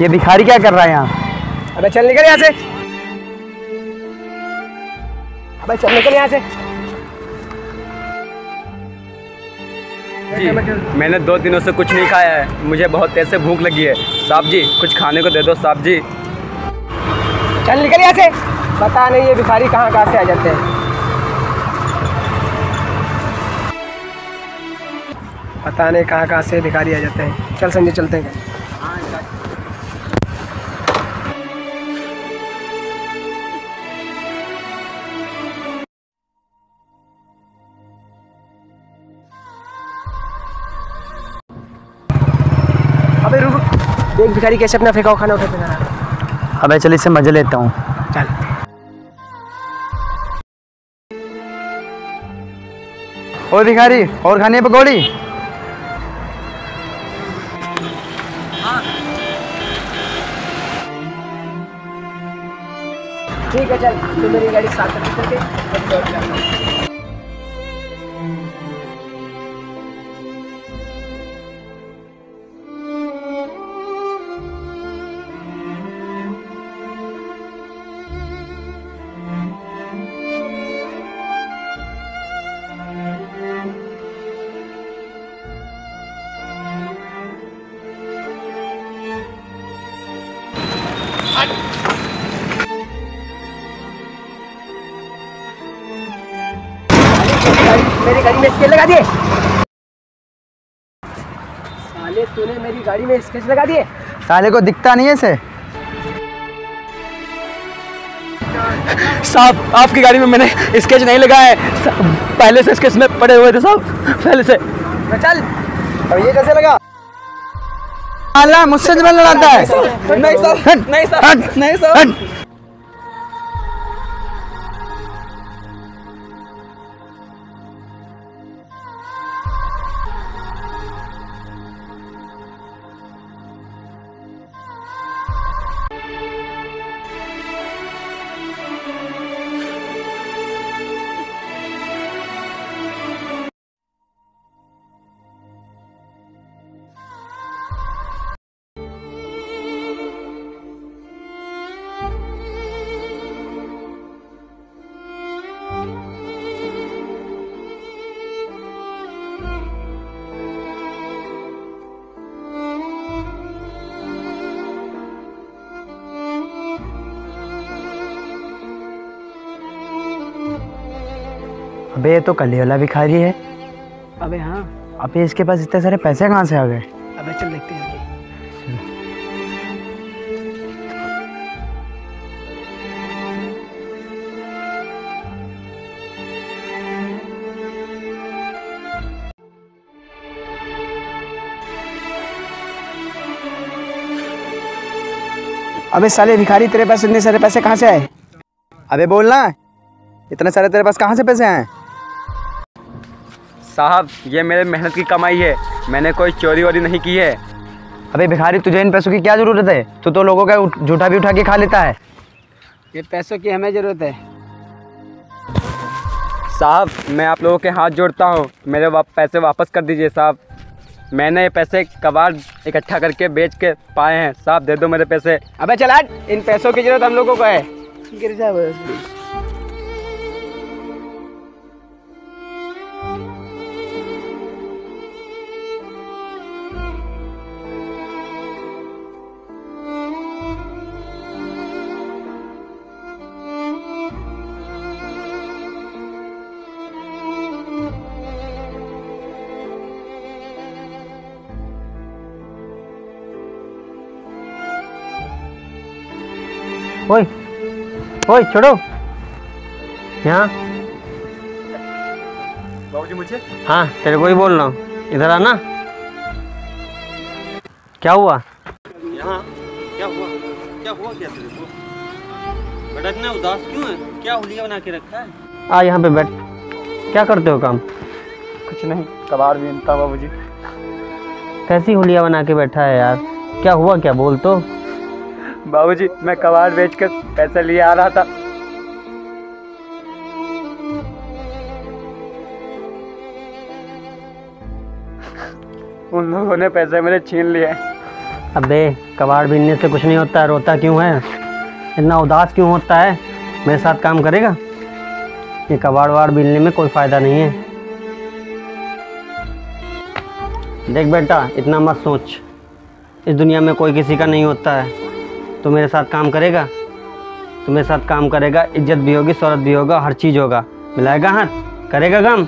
ये भिखारी क्या कर रहा है यहाँ? अबे चल निकल यहाँ से। अबे चल निकल यहाँ से। जी, मैंने 2 दिनों से कुछ नहीं खाया है, मुझे बहुत तेज से भूख लगी है। साहब जी कुछ खाने को दे दो साहब जी। चल निकल यहाँ से। पता नहीं ये भिखारी कहाँ कहाँ से आ जाते हैं। पता नहीं कहाँ कहाँ से भिखारी आ जाते हैं। चल संजय चलते हैं। अबे रुक, देख भिखारी कैसे अपना फेंका हुआ खाना उठाते जा रहा है। अबे चल इससे मजे लेता हूँ। चल। ओ भिखारी, और खानी है पकौड़ी? ठीक है चल, तो मेरी गाड़ी साथ में करके मेरी गाड़ी में स्केच लगा दिए। साले तूने मेरी गाड़ी में स्केच लगा दिए। साले को दिखता नहीं है इसे? साहब आपकी गाड़ी में मैंने स्केच नहीं लगाया है, पहले से स्केच में पड़े हुए थे साहब, पहले से। चल, अब ये कैसे लगा? अल्लाह मुझसे जबरन लड़ाता है। नहीं साहब, नहीं साहब, नहीं साहब। अबे ये तो कल्ले वाला भिखारी है। अबे हाँ। अबे इसके पास इतने सारे पैसे कहाँ से आ गए? अबे चल देखते हैं। अबे साले भिखारी, तेरे पास इतने सारे पैसे कहाँ से आए? अबे बोलना, इतने सारे तेरे पास कहाँ से पैसे आए? साहब ये मेरे मेहनत की कमाई है, मैंने कोई चोरी वोरी नहीं की है। अबे भिखारी, तुझे इन पैसों की क्या जरूरत है? तू तो लोगों का झूठा भी उठा के खा लेता है। ये पैसों की हमें जरूरत है। साहब मैं आप लोगों के हाथ जोड़ता हूँ, मेरे पैसे वापस कर दीजिए साहब। मैंने ये पैसे कबाड़ इकट्ठा करके बेच के पाए हैं साहब, दे दो मेरे पैसे। अबे चल हट, इन पैसों की जरूरत हम लोगों को है। गिर जा बस। ओए ओए छोड़ो यहाँ। बाबूजी मुझे। हाँ तेरे को ही बोल रहा हूँ, इधर आना। क्या हुआ? यहाँ क्या हुआ? क्या हुआ क्या तेरे को? बेटा इतना उदास क्यों है? क्या हुलिया बना के रखा है? आ यहाँ पे बैठ। क्या करते हो काम? कुछ नहीं, कबाड़ बीनता बाबूजी। कैसी हुलिया बना के बैठा है यार? क्या हुआ, क्या बोल तो। बाबूजी मैं कबाड़ बेच कर पैसे लिए आ रहा था, उन लोगों ने पैसे मेरे छीन लिए। अबे कबाड़ बीनने से कुछ नहीं होता है, रोता क्यों है? इतना उदास क्यों होता है? मेरे साथ काम करेगा? ये कबाड़ वाड़ बीनने में कोई फ़ायदा नहीं है। देख बेटा, इतना मत सोच, इस दुनिया में कोई किसी का नहीं होता है। तो मेरे साथ काम करेगा? तो मेरे साथ काम करेगा, इज्जत भी होगी, शोहरत भी होगा, हर चीज़ होगा। मिलाएगा हाथ, करेगा काम?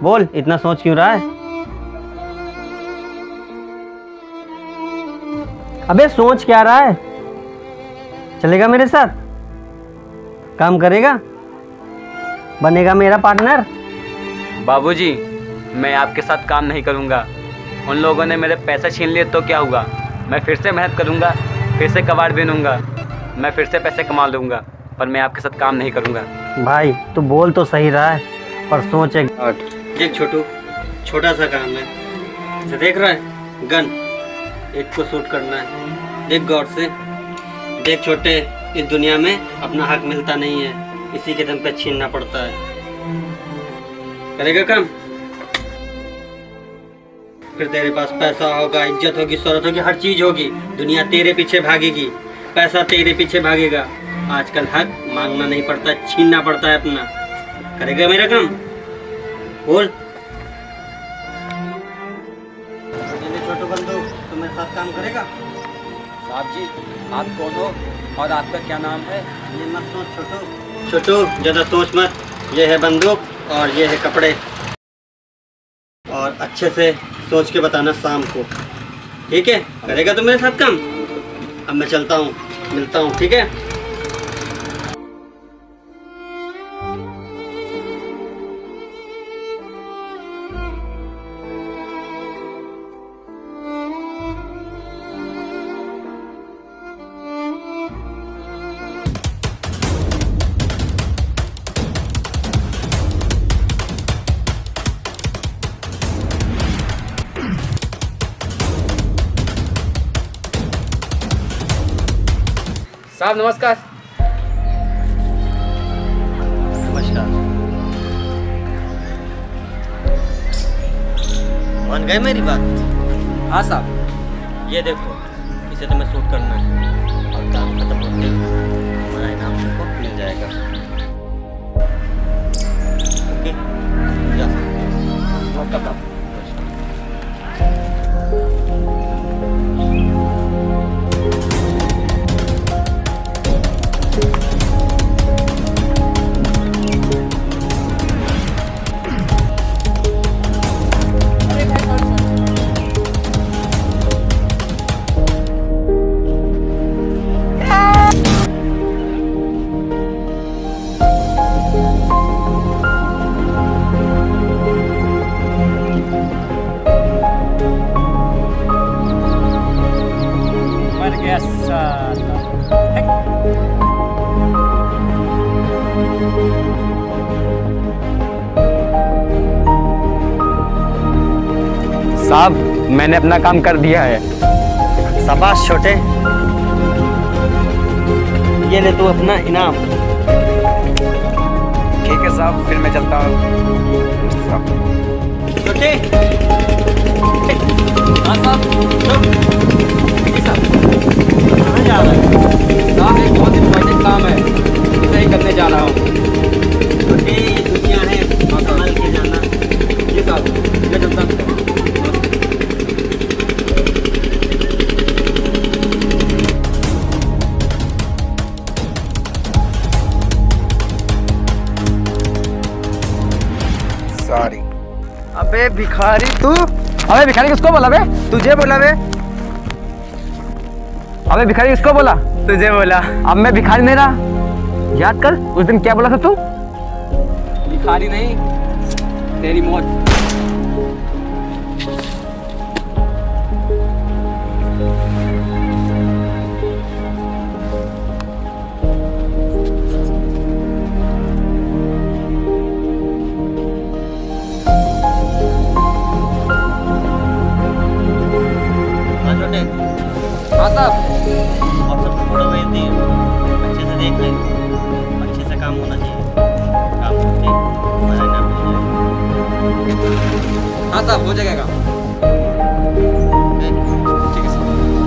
बोल, इतना सोच क्यों रहा है? अबे सोच क्या रहा है? चलेगा मेरे साथ? काम करेगा? बनेगा मेरा पार्टनर? बाबूजी, मैं आपके साथ काम नहीं करूँगा। उन लोगों ने मेरे पैसे छीन लिए तो क्या हुआ? मैं फिर से मेहनत करूँगा, फिर से कबाड़ बीनूंगा, मैं फिर से पैसे कमा लूँगा, पर मैं आपके साथ काम नहीं करूँगा। भाई तू बोल तो सही रहा है, पर सोच एक। देख छोटू, छोटा सा काम है, इसे देख रहा है? गन, एक को शूट करना है। देख गौर से, देख छोटे, इस दुनिया में अपना हक मिलता नहीं है, इसी के दम पे छीनना पड़ता है। करेगा काम? फिर तेरे पास पैसा होगा, इज्जत होगी, शोहरत होगी, हर चीज होगी। दुनिया तेरे पीछे भागेगी, पैसा तेरे पीछे भागेगा। आजकल हक मांगना नहीं पड़ता, छीनना पड़ता है अपना। करेगा मेरा काम? बोल। छोटू बंधु, तुम मेरे साथ काम करेगा? साहब जी, आप कौन हो और आपका क्या नाम है? ये मत सोच छोटू, छोटू ज़्यादा सोच मत। ये है बंदूक और ये है कपड़े, और अच्छे से सोच के बताना शाम को, ठीक है? करेगा तो मेरे साथ काम? अब मैं चलता हूँ, मिलता हूँ, ठीक है? साहब नमस्कार। नमस्कार। मान गए मेरी बात? हाँ साहब। ये देखो, इसे तुम्हें शूट करना है और काम खत्म होते ही तुम्हारा इनाम तुमको मिल जाएगा। ओके, जा सकते हो। साहब, मैंने अपना काम कर दिया है। शाबाश छोटे, ये ले तू अपना इनाम। ठीक है साहब, फिर मैं चलता हूँ। छोटे, हाँ साहब। कहाँ जा रहा है? साहब एक बहुत इम्पोर्टेंट काम है, उसे ही करने जा रहा हूँ। छोटे, ये दुनिया है, संभाल के जाना। जी साहब, मैं चलता हूँ। सॉरी। अबे भिखारी तू? अबे भिखारी किसको बोला बे? तुझे बोला बे? अबे भिखारी किसको बोला? तुझे बोला। अब मैं भिखारी नहीं रहा। याद कर, उस दिन क्या बोला था तू? भिखारी नहीं, तेरी मौत। हाँ साहब। और सब फोटो भेज दिए, अच्छे से देख ले, अच्छे से काम होना चाहिए। काम होते हमारा इनाम हो जाएगा। हाँ साहब, हो जाएगा। ठीक है साहब।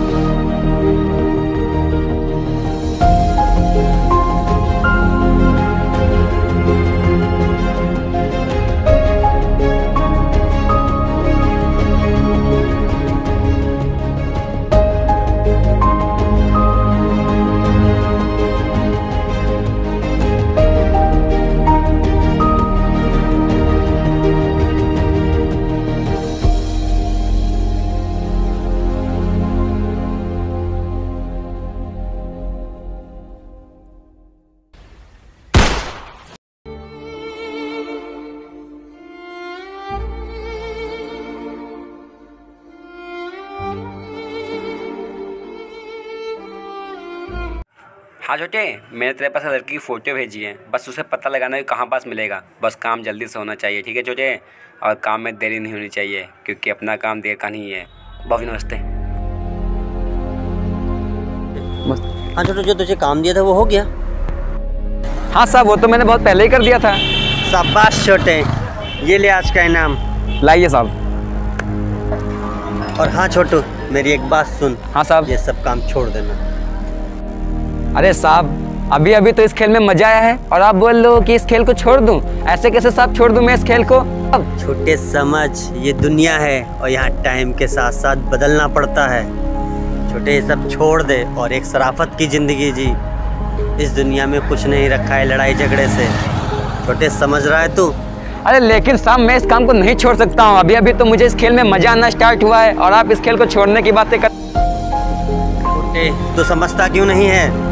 हाँ छोटे, मैंने तेरे पास लड़की की फ़ोटो भेजी है, बस उसे पता लगाना है कहाँ पास मिलेगा। बस काम जल्दी से होना चाहिए, ठीक है छोटे? और काम में देरी नहीं होनी चाहिए, क्योंकि अपना काम देर का नहीं है। भाभी नमस्ते। हाँ छोटू, जो तुझे काम दिया था वो हो गया? हाँ साहब, वो तो मैंने बहुत पहले ही कर दिया था। शाबाश छोटे, ये ले आज का इनाम। लाइए साहब। और हाँ छोटू, मेरी एक बात सुन। हाँ साहब। ये सब काम छोड़ देना। अरे साहब, अभी अभी तो इस खेल में मजा आया है और आप बोल लो कि इस खेल को छोड़ दूं। ऐसे कैसे साहब छोड़ दूं मैं इस खेल को? अब छोटे समझ, ये दुनिया है और यहाँ टाइम के साथ साथ बदलना पड़ता है। छोटे ये सब छोड़ दे और एक शराफत की ज़िंदगी जी। इस दुनिया में कुछ नहीं रखा है लड़ाई झगड़े से। छोटे समझ रहा है तू? अरे लेकिन साहब, मैं इस काम को नहीं छोड़ सकता हूँ। अभी अभी तो मुझे इस खेल में मजा आना स्टार्ट हुआ है और आप इस खेल को छोड़ने की बातें कर। छोटे तू समझता क्यों नहीं है?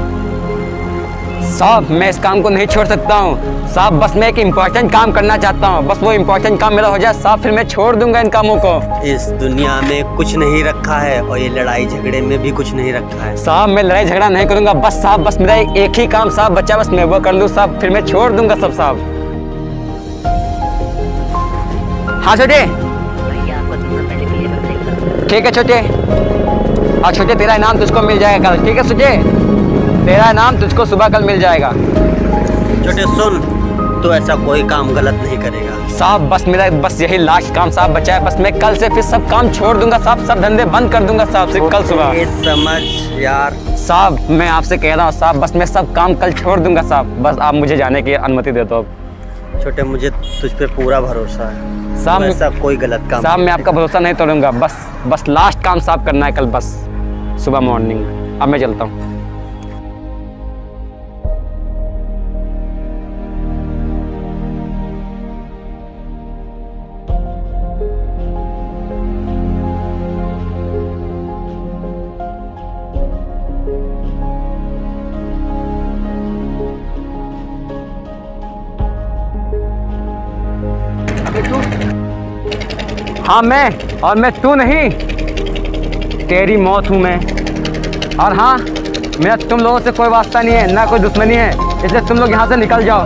साहब, मैं इस काम को नहीं छोड़ सकता हूँ साहब। बस मैं एक इम्पोर्टेंट काम करना चाहता हूँ, बस वो इम्पोर्टेंट काम मेरा हो जाए साहब, फिर मैं छोड़ दूंगा इन कामों को। इस दुनिया में कुछ नहीं रखा है और ये लड़ाई झगड़े में भी कुछ नहीं रखा है। साहब, मैं लड़ाई झगड़ा नहीं करूंगा बस साहब। बस मेरा एक ही काम साहब बच्चा, बस मैं वो कर लूँ साहब, फिर मैं छोड़ दूंगा सब साहब। हाँ छोटे, ठीक है छोटे। और छोटे, तेरा इनाम तुझको मिल जाएगा कल, ठीक है छोटे? तेरा इनाम तुझको सुबह कल मिल जाएगा। छोटे सुन, तो ऐसा कोई काम गलत नहीं करेगा साहब। बस मेरा बस यही लास्ट काम साहब बचा है। बस मैं कल से फिर सब काम छोड़ दूंगा साहब, सब धंधे बंद कर दूंगा साहब, सिर्फ कल सुबह। ये समझ यार साहब, मैं आपसे कह रहा हूँ साहब, बस मैं सब काम कल छोड़ दूंगा साहब। बस आप मुझे जाने की अनुमति दे दो अब। छोटे, मुझे तुझ पे पूरा भरोसा है साहब। ऐसा कोई गलत काम साहब, मैं आपका भरोसा नहीं तोड़ूंगा। बस लास्ट काम साहब करना है कल, बस सुबह मॉर्निंग। अब मैं चलता हूँ। हाँ मैं, और मैं तू नहीं, तेरी मौत हूँ मैं। और हाँ, मेरा तुम लोगों से कोई वास्ता नहीं है, ना कोई दुश्मनी है, इसलिए तुम लोग यहाँ से निकल जाओ।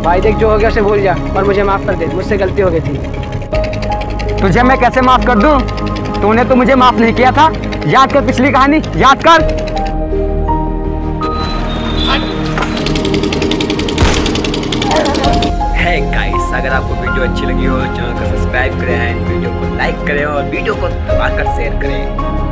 भाई देख, जो हो गया उसे भूल जा और मुझे माफ़ कर दे, मुझसे गलती हो गई थी। तुझे मैं कैसे माफ़ कर दूँ? तूने तो मुझे माफ़ नहीं किया था। याद कर पिछली कहानी, याद कर। है गाइस, अगर आपको वीडियो अच्छी लगी हो चैनल को सब्सक्राइब करें, वीडियो को लाइक करें और वीडियो को दबाकर शेयर करें।